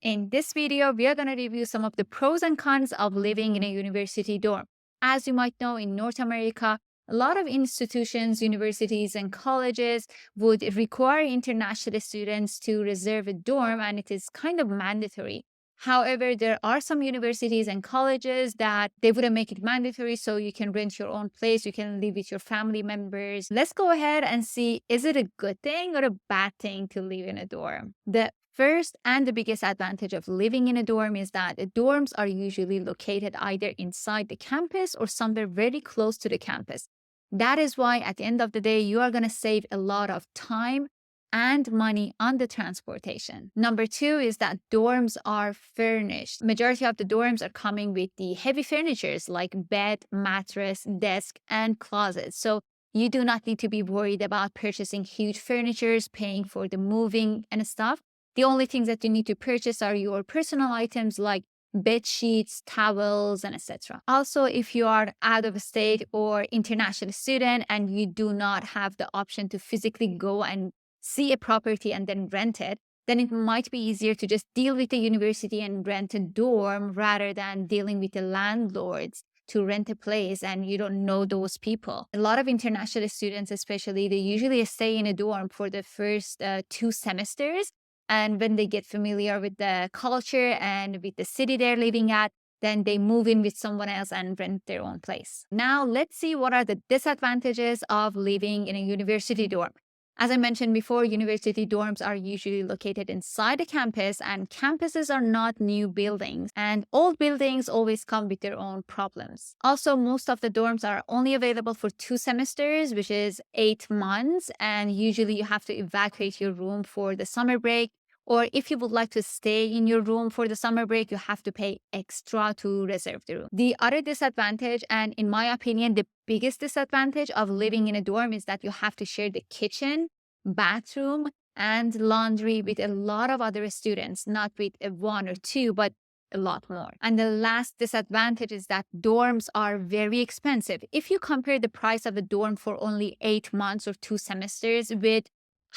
In this video, we are going to review some of the pros and cons of living in a university dorm. As you might know, in North America, a lot of institutions, universities, and colleges would require international students to reserve a dorm, and it is kind of mandatory. However, there are some universities and colleges that they wouldn't make it mandatory, so you can rent your own place, you can live with your family members. Let's go ahead and see, is it a good thing or a bad thing to live in a dorm? The first and the biggest advantage of living in a dorm is that the dorms are usually located either inside the campus or somewhere very close to the campus. That is why at the end of the day, you are going to save a lot of time and money on the transportation. Number two is that dorms are furnished. Majority of the dorms are coming with the heavy furnitures like bed, mattress, desk, and closets. So you do not need to be worried about purchasing huge furnitures, paying for the moving and stuff. The only things that you need to purchase are your personal items like bed sheets, towels, and etc. Also, if you are out of state or international student and you do not have the option to physically go and see a property and then rent it, then it might be easier to just deal with the university and rent a dorm rather than dealing with the landlords to rent a place and you don't know those people. A lot of international students, especially, they usually stay in a dorm for the first 2 semesters. And when they get familiar with the culture and with the city they're living at, then they move in with someone else and rent their own place. Now, let's see what are the disadvantages of living in a university dorm. As I mentioned before, university dorms are usually located inside a campus, and campuses are not new buildings, and old buildings always come with their own problems. Also, most of the dorms are only available for 2 semesters, which is 8 months, and usually you have to evacuate your room for the summer break. Or if you would like to stay in your room for the summer break, you have to pay extra to reserve the room. The other disadvantage, and in my opinion, the biggest disadvantage of living in a dorm is that you have to share the kitchen, bathroom, and laundry with a lot of other students, not with one or two, but a lot more. And the last disadvantage is that dorms are very expensive. If you compare the price of a dorm for only 8 months or 2 semesters with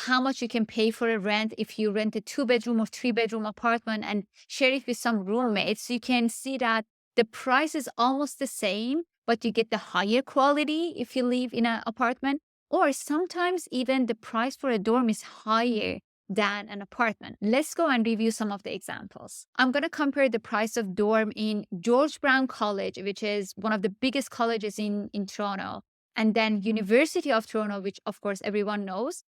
how much you can pay for a rent if you rent a 2 bedroom or 3 bedroom apartment and share it with some roommates, you can see that the price is almost the same, but you get the higher quality if you live in an apartment. Or sometimes even the price for a dorm is higher than an apartment. Let's go and review some of the examples. I'm going to compare the price of dorm in George Brown College, which is one of the biggest colleges in Toronto, and then University of Toronto, which of course everyone knows.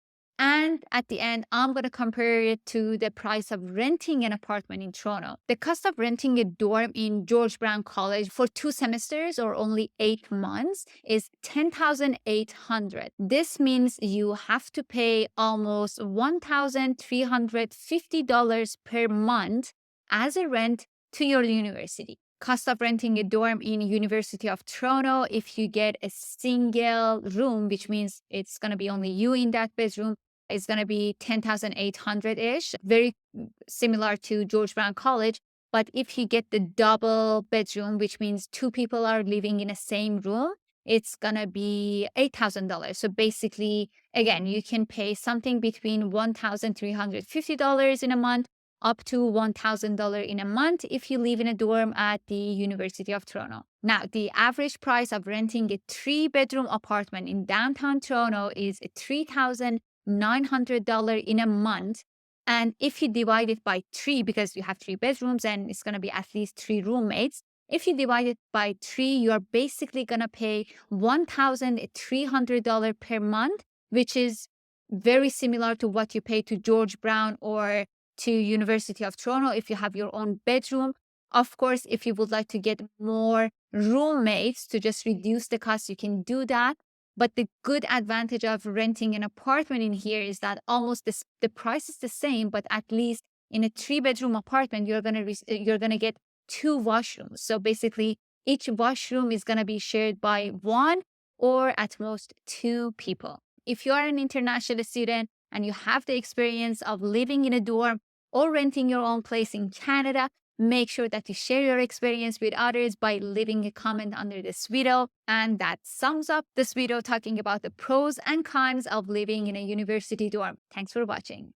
And at the end, I'm going to compare it to the price of renting an apartment in Toronto. The cost of renting a dorm in George Brown College for 2 semesters or only 8 months is $10,800. This means you have to pay almost $1,350 per month as a rent to your university. Cost of renting a dorm in University of Toronto, if you get a single room, which means it's going to be only you in that bedroom, is going to be 10,800-ish, very similar to George Brown College. But if you get the double bedroom, which means two people are living in the same room, it's going to be $8,000. So basically, again, you can pay something between $1,350 in a month up to $1,000 in a month if you live in a dorm at the University of Toronto. Now, the average price of renting a 3 bedroom apartment in downtown Toronto is $3,900 in a month. And if you divide it by 3, because you have 3 bedrooms and it's going to be at least 3 roommates, if you divide it by 3, you are basically going to pay $1,300 per month, which is very similar to what you pay to George Brown or to University of Toronto if you have your own bedroom. Of course, if you would like to get more roommates to just reduce the cost, you can do that. But the good advantage of renting an apartment in here is that almost the price is the same, but at least in a 3 bedroom apartment, you're gonna get 2 washrooms. So basically, each washroom is gonna be shared by 1 or at most 2 people. If you are an international student and you have the experience of living in a dorm or renting your own place in Canada, make sure that you share your experience with others by leaving a comment under this video. And that sums up this video talking about the pros and cons of living in a university dorm. Thanks for watching.